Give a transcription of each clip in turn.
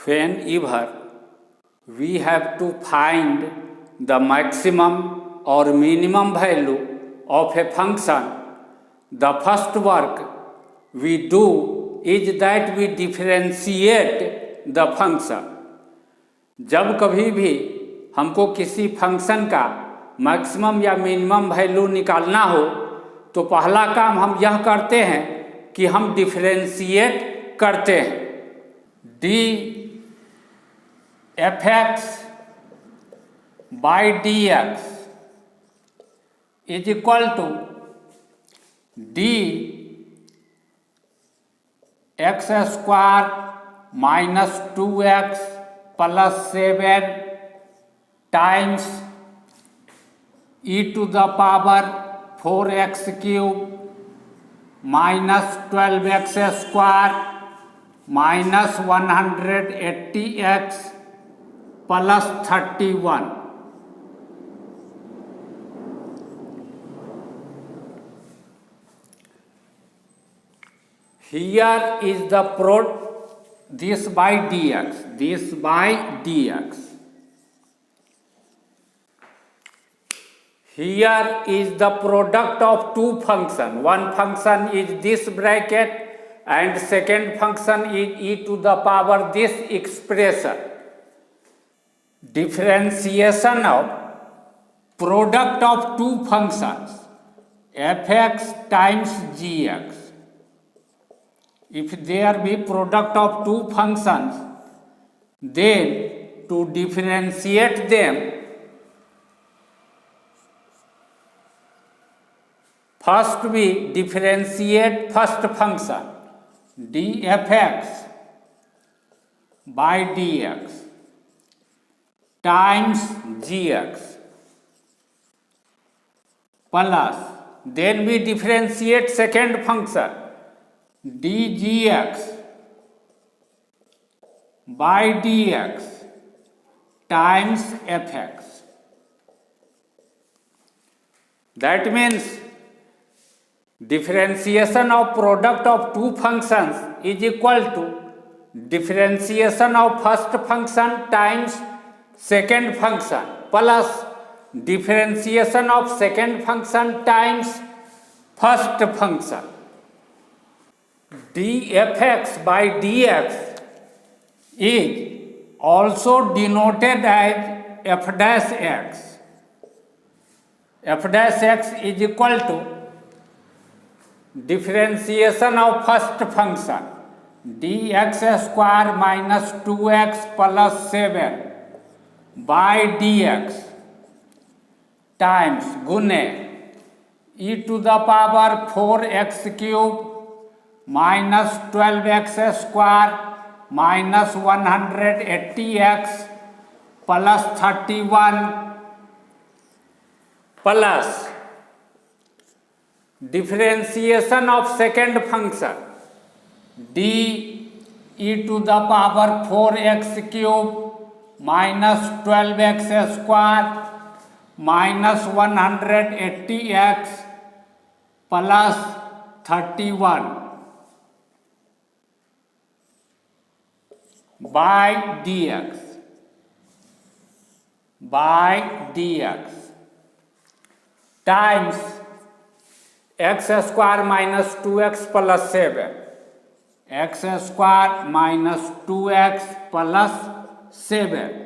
whenever we have to find the maximum or minimum value of a function, the first work we do is that we differentiate the function. जब कभी भी हमको किसी function का maximum या minimum value निकालना हो तो पहला काम हम यह करते हैं कि हम डिफरेंशिएट करते हैं। D F X by D X is equal to D X square minus 2x plus 7 times e to the power 4x cube minus 12x square minus 180x plus 31। Here is the this by dx, this by dx. Here is the product of two functions. One function is this bracket and second function is e to the power this expression. Differentiation of product of two functions fx times gx. If there be product of two functions, then to differentiate them, first we differentiate first function dfx by dx times gx plus then we differentiate second function dgx by dx times fx. That means differentiation of product of two functions is equal to differentiation of first function times second function plus differentiation of second function times first function. dfx by dx is also denoted as f dash x. F dash x is equal to differentiation of first function dx square minus 2x plus 7 by dx times गुने e to the power 4x cube minus 12x square minus 180x plus 31 plus differentiation of second function d e to the power 4x cube minus 12x square minus 180x plus 31 by dx times x square minus 2x plus 7 x square minus 2x plus 7.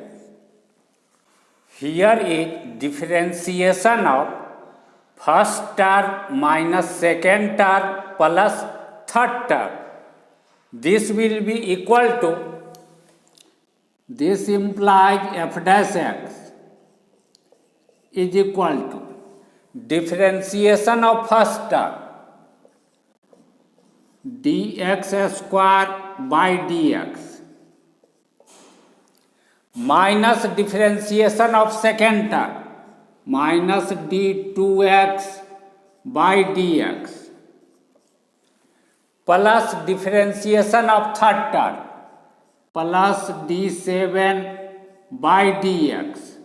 Here is differentiation of first term minus second term plus third term. This will be equal to, this implies f dash x is equal to differentiation of first term dx square by dx minus differentiation of second term minus d2x by dx plus differentiation of third term plus d7 by dx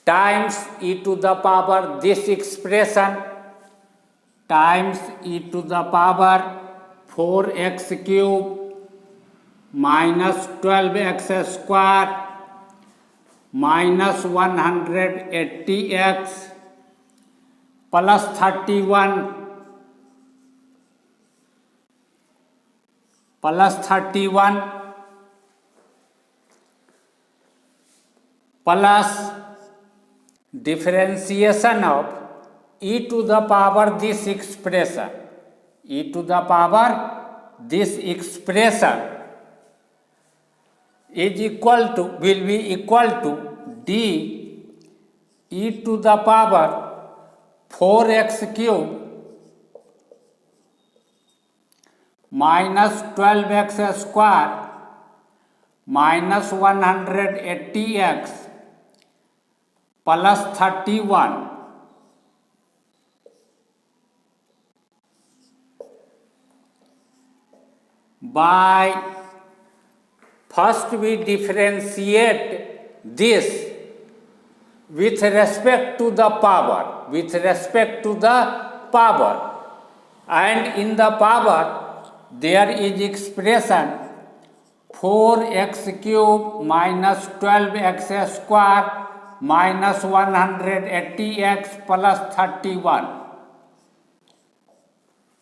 times e to the power this expression times e to the power 4x cube minus 12x square minus 180x plus 31 plus differentiation of e to the power this expression, e to the power this expression is equal to, will be equal to d e to the power 4x cube minus 12x square minus 180x plus 31 by, first we differentiate this with respect to the power, and in the power there is expression 4x cube minus 12x square minus 180x plus 31.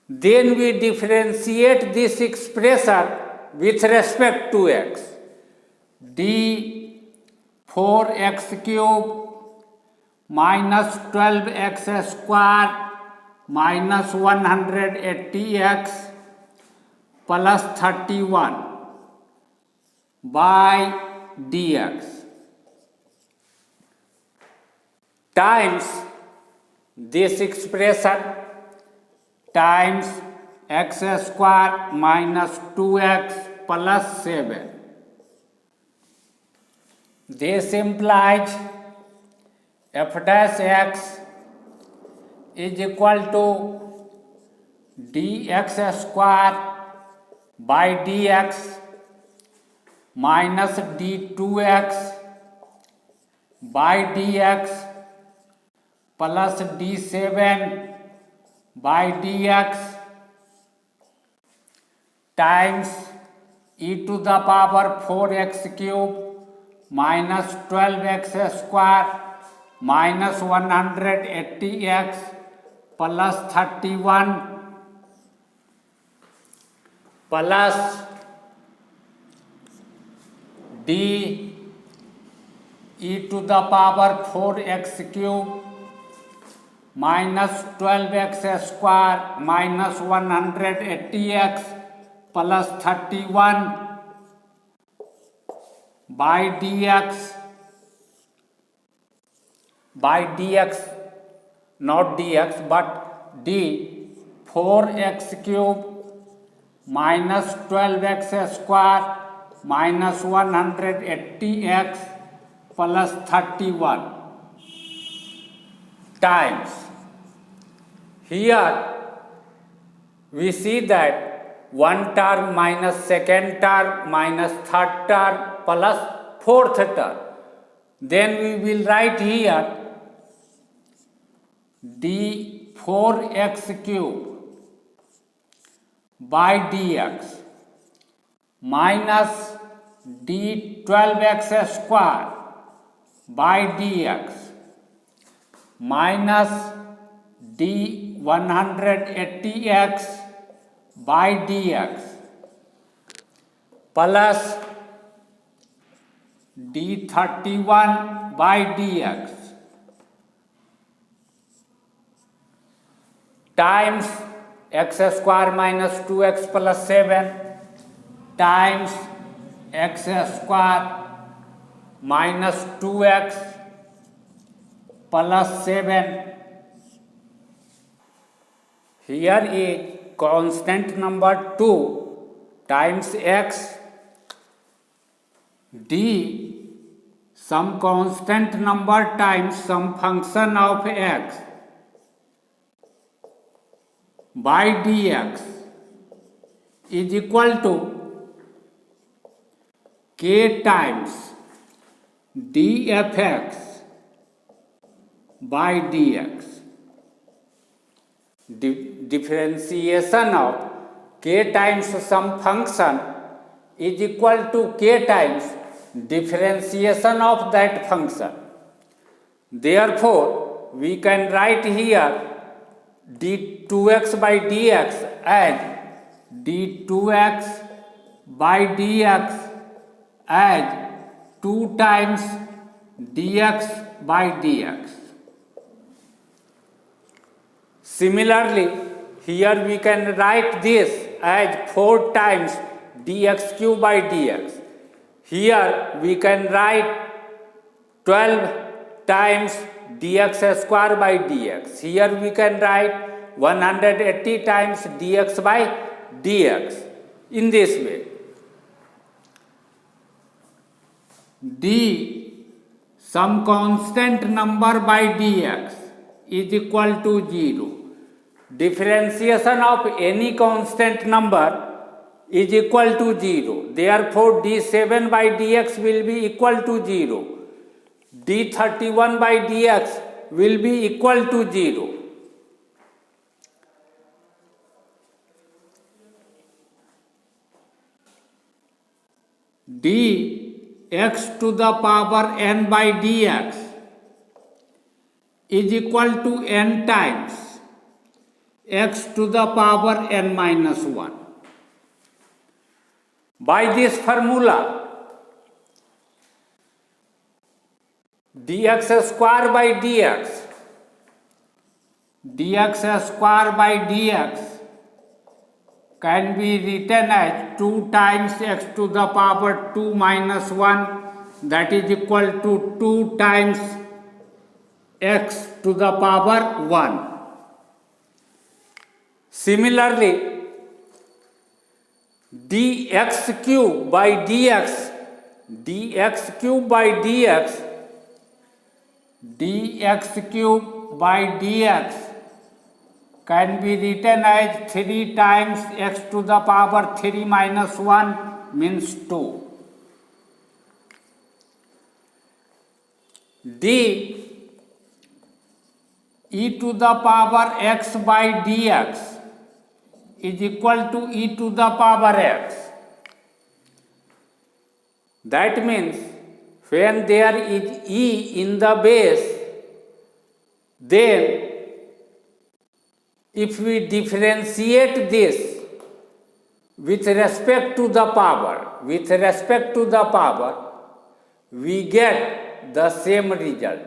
Then we differentiate this expression with respect to x. D 4x cube minus 12x square minus 180x plus 31 by dx times this expression times x square minus 2x plus 7. This implies f dash x is equal to dx square by dx minus d2x by dx plus d7 by dx times e to the power 4x cube minus 12x square minus 180x plus 31 plus d e to the power 4x cube minus 12x square minus 180x plus 31 by dx not dx but d 4x cube minus 12x square minus 180x plus 31 times. Here we see that one term minus second term minus third term plus fourth term. Then we will write here d 4x cube by dx minus d 12x square by dx minus d 180x by dx plus d 31 by dx times x square minus 2x plus 7 times x square minus 2x plus 7. Here is constant number 2 times x, d some constant number times some function of x by dx is equal to k times dfx by dx. Differentiation of k times some function is equal to k times differentiation of that function. Therefore, we can write here d2x by dx as d2x by dx as 2 times dx by dx. Similarly, here we can write this as 4 times dx cube by dx. Here we can write 12 times dx square by dx. Here we can write 180 times dx by dx. In this way, d some constant number by dx is equal to 0. Differentiation of any constant number is equal to 0. Therefore, d7 by dx will be equal to 0. d31 by dx will be equal to 0. dx to the power n by dx is equal to n times x to the power n minus 1. By this formula, dx square by dx square by dx can be written as 2 times x to the power 2 minus 1, that is equal to 2 times x to the power 1. Similarly, dx cube by dx cube by dx can be written as 3 times x to the power 3 minus 1 means 2. d e to the power x by dx is equal to e to the power x. That means when there is e in the base, then if we differentiate this with respect to the power, we get the same result.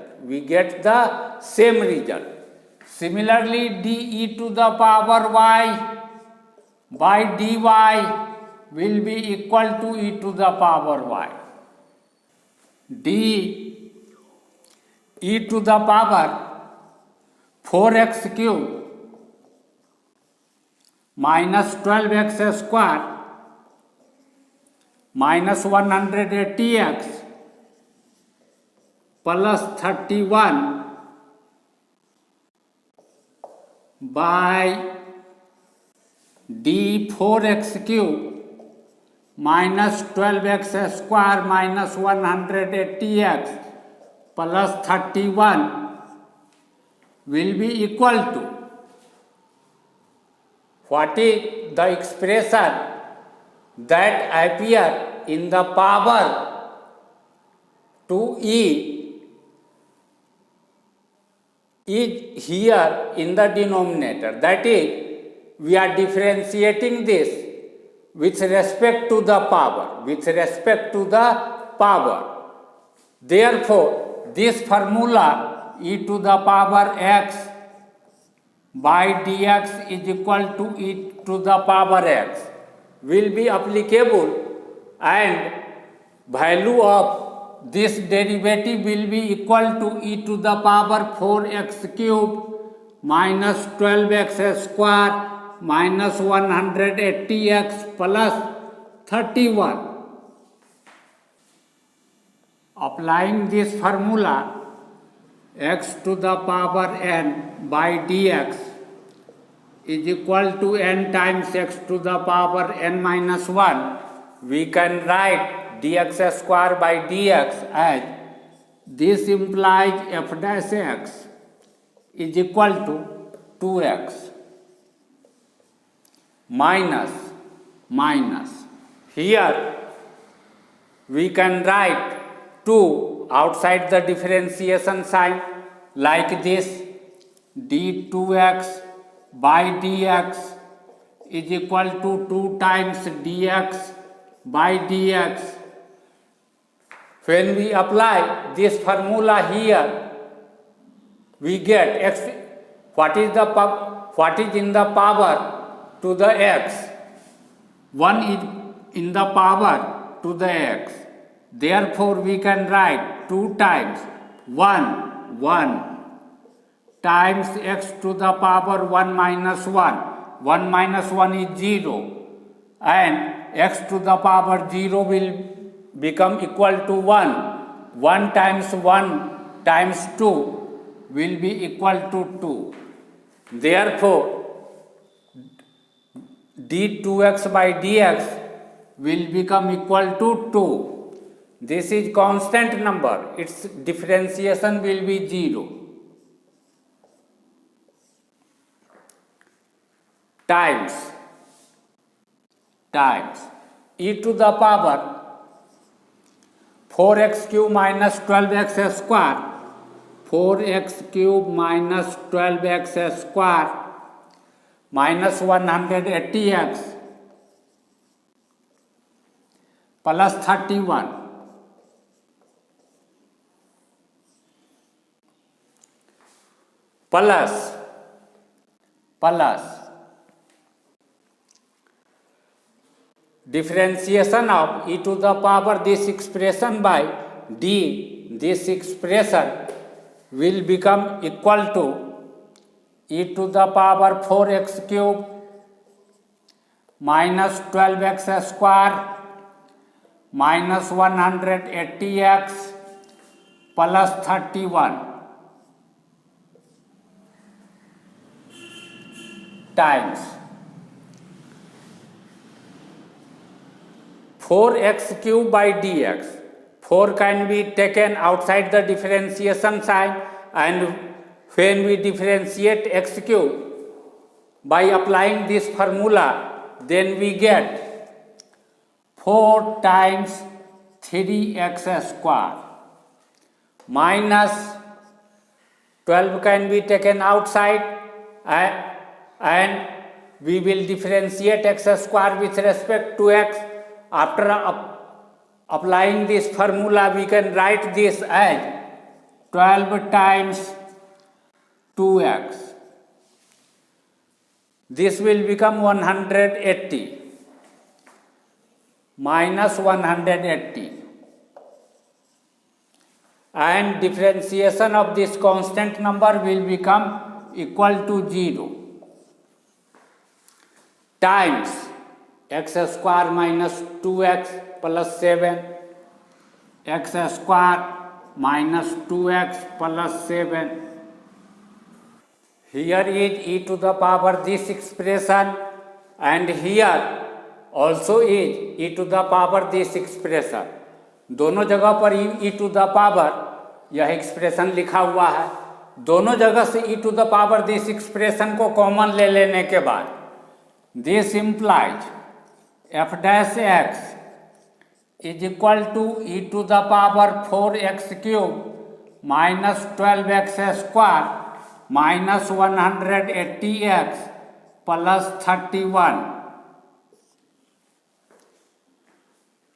Similarly, de to the power y by dy will be equal to e to the power y. d e to the power 4x cube minus 12x square minus 180x plus 31 by d 4x cube minus 12x square minus 180x plus 31 will be equal to, what is the expression that appear in the power 2e is here in the denominator. That is, we are differentiating this with respect to the power, Therefore, this formula e to the power x by dx is equal to e to the power x will be applicable, and value of this derivative will be equal to e to the power 4x cube minus 12x square minus 180x plus 31. Applying this formula, x to the power n by dx is equal to n times x to the power n minus 1. We can write dx square by dx as this implies f dash x is equal to 2x minus Here we can write 2 outside the differentiation sign like this: d2x by dx is equal to 2 times dx by dx. When we apply this formula here, we get x. What is in the power to the x? 1 is in the power to the x. Therefore, we can write 2 times 1 times x to the power 1 minus 1. 1 minus 1 is 0, and x to the power 0 will become equal to 1. 1 times 1 times 2 will be equal to 2. Therefore, d2x by dx will become equal to 2. This is constant number. Its differentiation will be 0. Times e to the power 4x cube minus 12x square, 4x cube minus 12x square minus 180x plus 31 plus differentiation of e to the power this expression by d, this expression will become equal to e to the power 4x cube minus 12x square minus 180x plus 31 times 4x cube by dx. 4 can be taken outside the differentiation sign, and when we differentiate x cube by applying this formula, then we get 4 times 3x square minus 12 can be taken outside, and we will differentiate x square with respect to x. After applying this formula, we can write this as 12 times 2x. This will become 180 minus 180, and differentiation of this constant number will become equal to 0 times x square minus 2x plus 7, x square minus 2x plus 7. Here is e to the power this expression, and here also is e to the power this expression. दोनों जगह पर e to the power यह expression लिखा हुआ है. दोनों जगह से e to the power this expression को कॉमन ले लेने के बाद this implies f dash x is equal to e to the power 4x cube minus 12x square minus 180x plus 31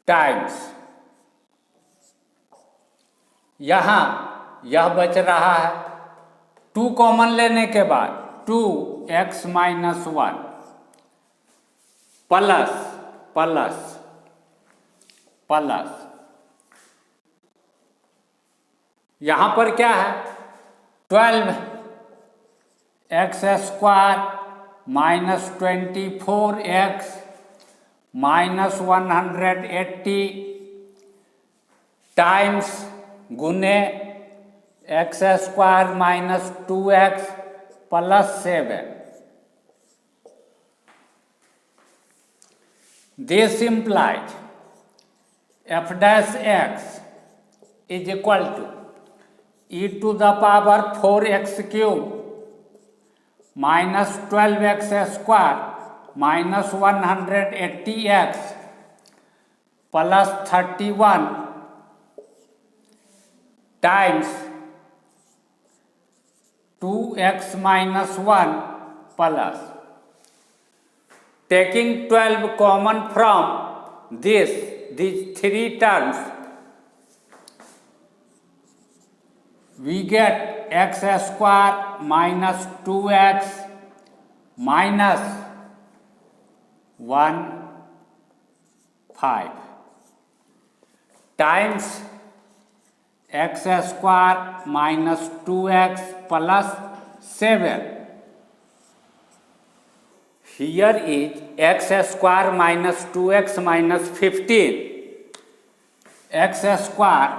times, यहाँ यह बच रहा है 2 कॉमन लेने के बाद 2x minus 1 प्लस यहाँ पर क्या है 12x square minus 24x minus 180 times गुने x square minus 2x plus 7. This implies f dash x is equal to e to the power 4x cube minus 12x square minus 180x plus 31 times 2x minus 1 plus, taking 12 common from these three terms, we get x square minus 2x minus 1 5 times x square minus 2x plus 7. Here is x square minus 2x minus 15, x square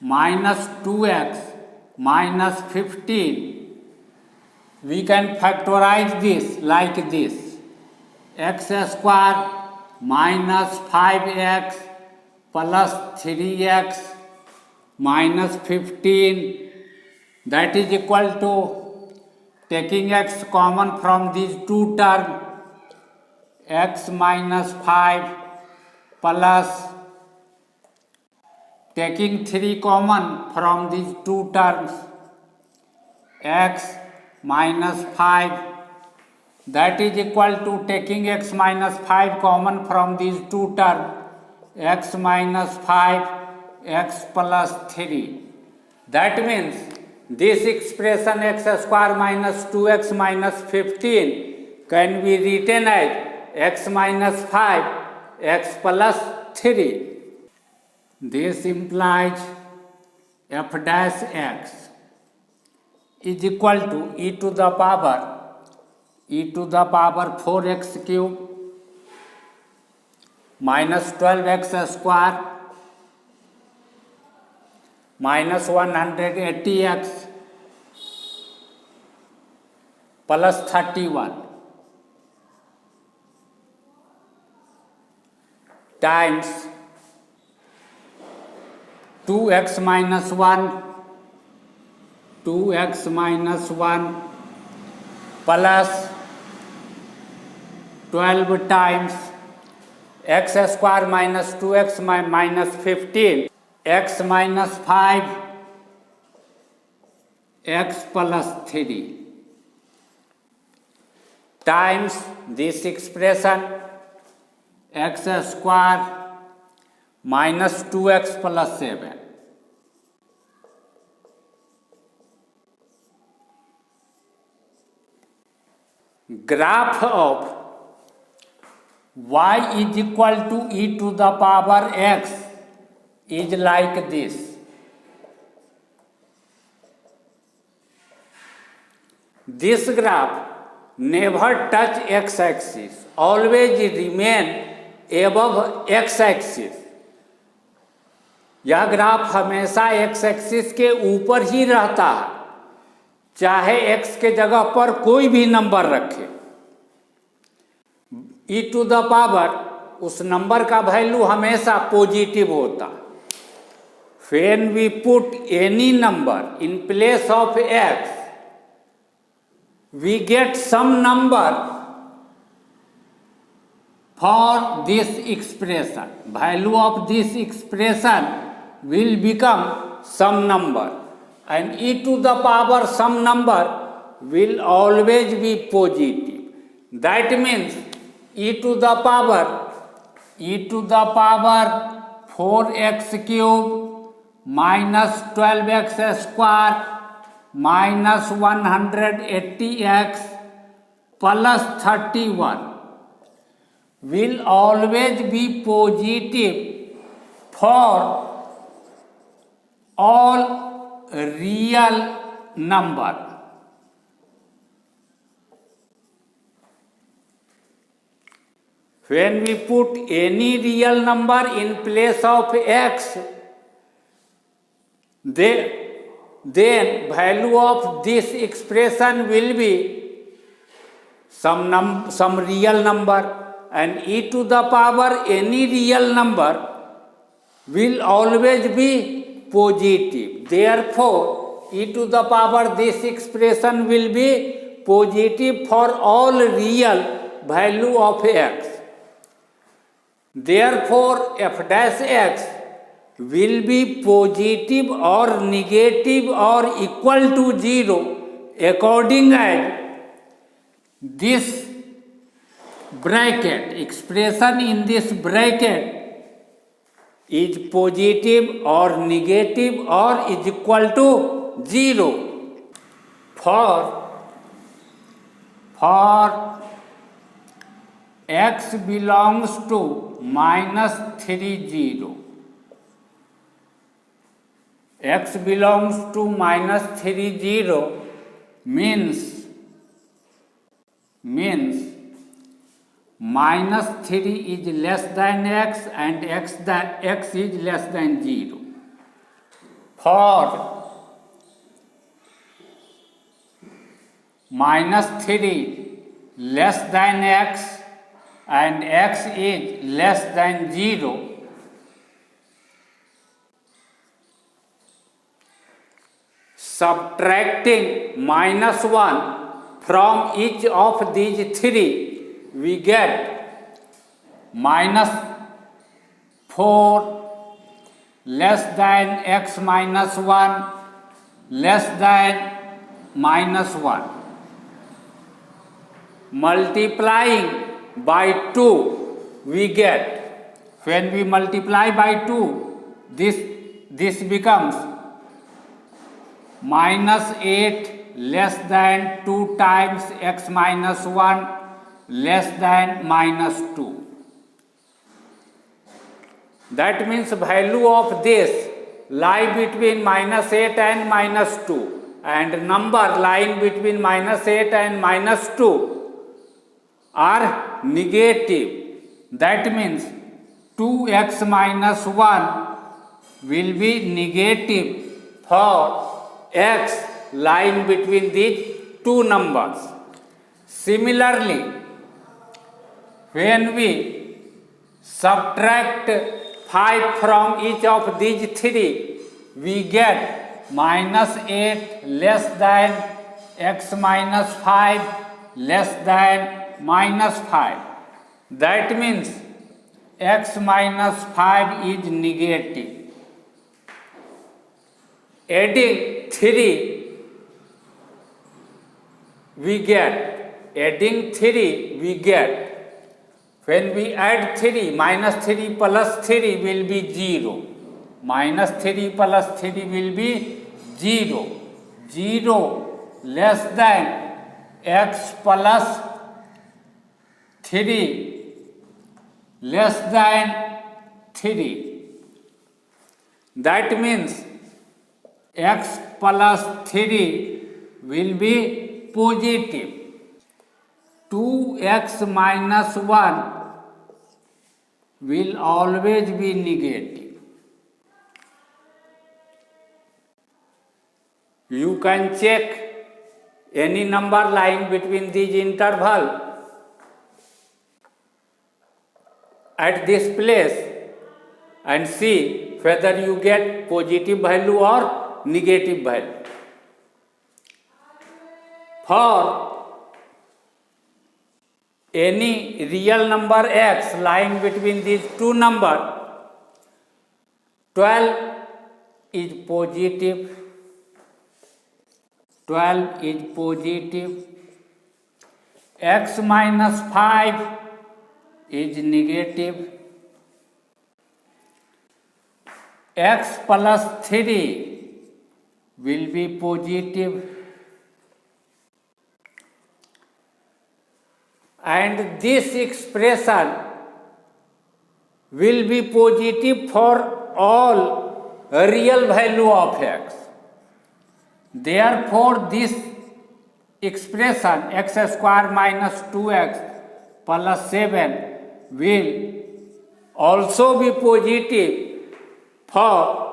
minus 2x minus 15. We can factorize this like this: x square minus 5x plus 3x minus 15, that is equal to, taking x common from these two terms, x minus 5 plus, taking 3 common from these two terms, x minus 5, that is equal to, taking x minus 5 common from these two terms, x minus 5 x plus 3. That means this expression x square minus 2x minus 15 can be written as x minus 5 x plus 3. This implies f dash x is equal to e to the power 4x cube minus 12x square minus 180x plus 31 times 2x minus 1 plus 12 times x square minus 2x minus 15 x minus 5 x plus 3 times this expression x square minus 2x plus 7. Graph of y is equal to e to the power x is like this. This graph never touch x-axis, always remain above x-axis. यह graph हमेशा x-axis के ऊपर ही रहता है, चाहे x के जगह पर कोई भी नंबर रखे। e टू द पावर उस नंबर का वैल्यू हमेशा पॉजिटिव होता है। When we put any number in place of x, we get some number for this expression. Value of this expression will become some number, and e to the power some number will always be positive. That means e to the power 4x cube minus 12x square minus 180x plus 31 will always be positive for all real number. When we put any real number in place of x, then value of this expression will be some real number, and e to the power any real number will always be positive. Therefore, e to the power this expression will be positive for all real value of x. Therefore, f dash x will be positive or negative or equal to 0 according as this bracket, expression in this bracket is positive or negative or is equal to 0 for x belongs to minus 3 0. X belongs to minus 3 0 means minus 3 is less than x and x is less than 0. For minus 3 less than x and x is less than 0, subtracting minus 1 from each of these three, we get minus 4 less than x minus 1 less than minus 1. Multiplying by 2, we get, when we multiply by 2, this becomes minus 8 less than 2 times x minus 1 less than minus 2. That means value of this lie between minus 8 and minus 2, and number lying between minus 8 and minus 2 are negative. That means 2x minus 1 will be negative for x lying between these two numbers. Similarly, when we subtract 5 from each of these three, we get minus 8 less than x minus 5 less than minus 5. That means x minus 5 is negative. Adding 3, we get, when we add 3, minus 3 plus 3 will be 0. Minus 3 plus 3 will be 0. 0 less than x plus 3 less than 3. That means x plus 3 will be positive. 2x minus 1 will always be negative. You can check any number lying between these interval at this place and see whether you get positive value or negative value. For any real number x lying between these two numbers, 12 is positive, 12 is positive, x minus 5 is negative, x plus 3 will be positive, and this expression will be positive for all real value of x. Therefore, this expression x square minus 2x plus 7 will also be positive for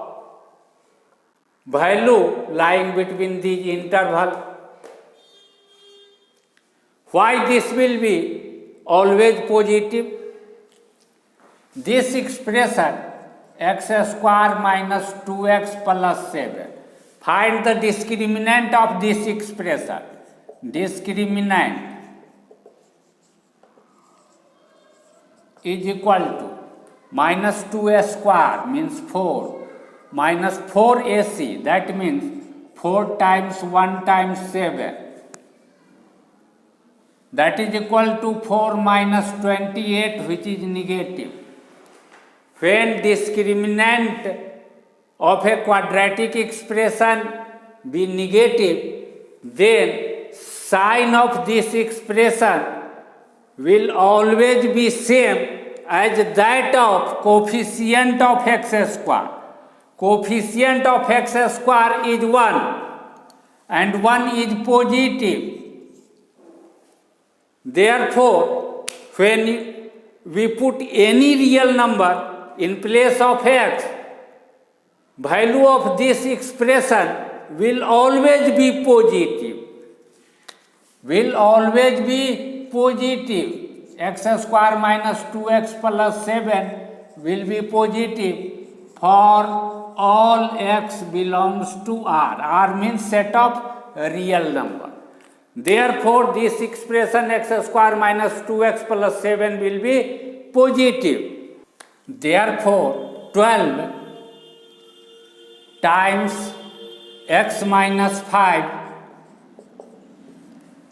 value lying between these interval. Why this will be always positive? This expression x square minus 2x plus 7. Find the discriminant of this expression. Discriminant is equal to minus 2a square means 4, minus 4ac, that means 4 times 1 times 7, that is equal to 4 minus 28, which is negative. When discriminant of a quadratic expression be negative, then sign of this expression will always be same as that of coefficient of x square. Coefficient of x square is 1 and 1 is positive. Therefore, when we put any real number in place of x, value of this expression will always be positive. Will always be positive. X square minus 2x plus 7 will be positive for all x belongs to R. R means set of real number. Therefore, this expression x square minus 2x plus 7 will be positive. Therefore, 12 times x minus 5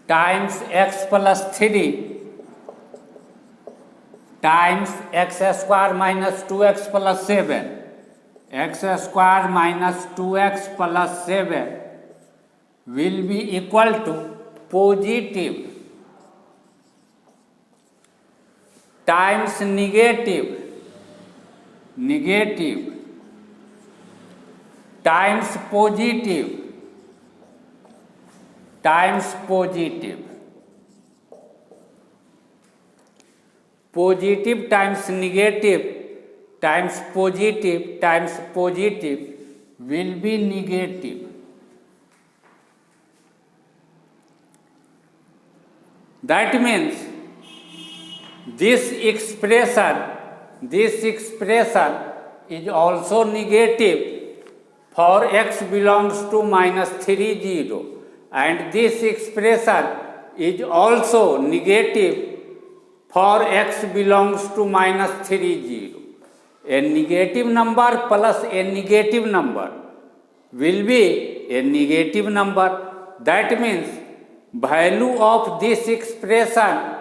times x plus 3 times x square minus 2x plus 7, x square minus 2x plus 7 will be equal to positive times negative times positive times positive. Positive times negative times positive will be negative. That means this expression is also negative for x belongs to minus 3, 0, and this expression is also negative for x belongs to minus 3, 0. A negative number plus a negative number will be a negative number. That means value of this expression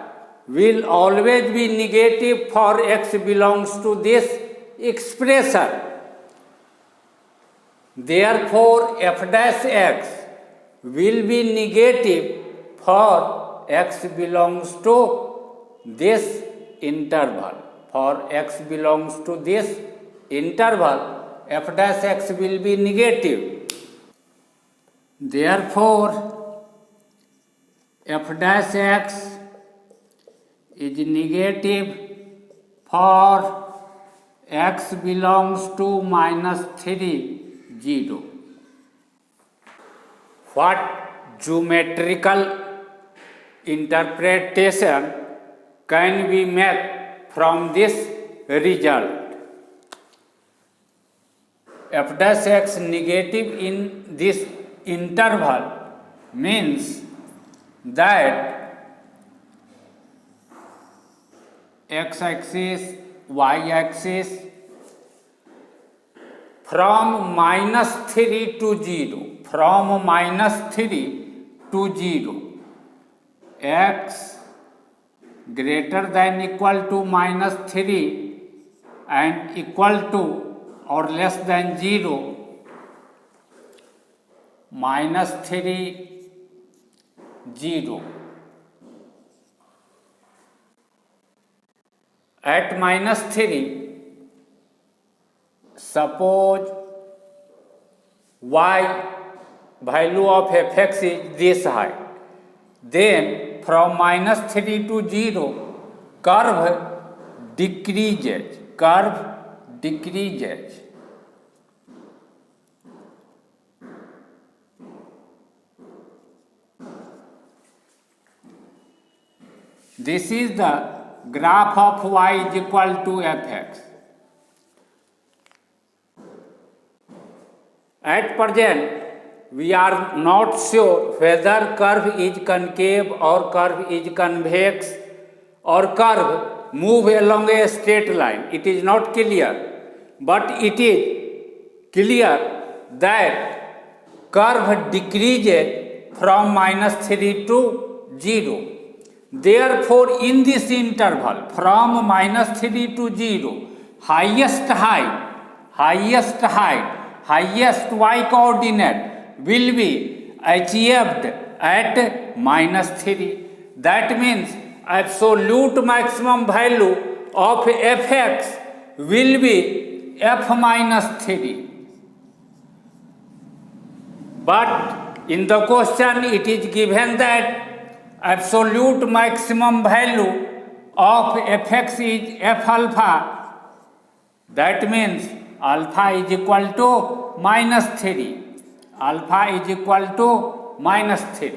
will always be negative for x belongs to this expression. Therefore, f dash x will be negative for x belongs to this interval. For x belongs to this interval, f dash x will be negative. Therefore, f dash x is negative for x belongs to minus 3, 0. What geometrical interpretation can we make from this result? F dash x negative in this interval means that x-axis, y-axis from minus 3 to 0, from minus 3 to 0, x greater than equal to minus 3 and equal to or less than 0, minus 3, 0. At minus 3, suppose y value of fx is this height, then from minus 3 to 0, curve decreases. This is the graph of y is equal to fx. At present, we are not sure whether curve is concave or curve is convex or curve move along a straight line. It is not clear, but it is clear that curve decreases from -3 to 0. Therefore, in this interval from -3 to 0, highest y coordinate will be achieved at -3. That means absolute maximum value of fx will be f minus 3. But in the question it is given that absolute maximum value of fx is f alpha. That means alpha is equal to -3. Alpha is equal to -3.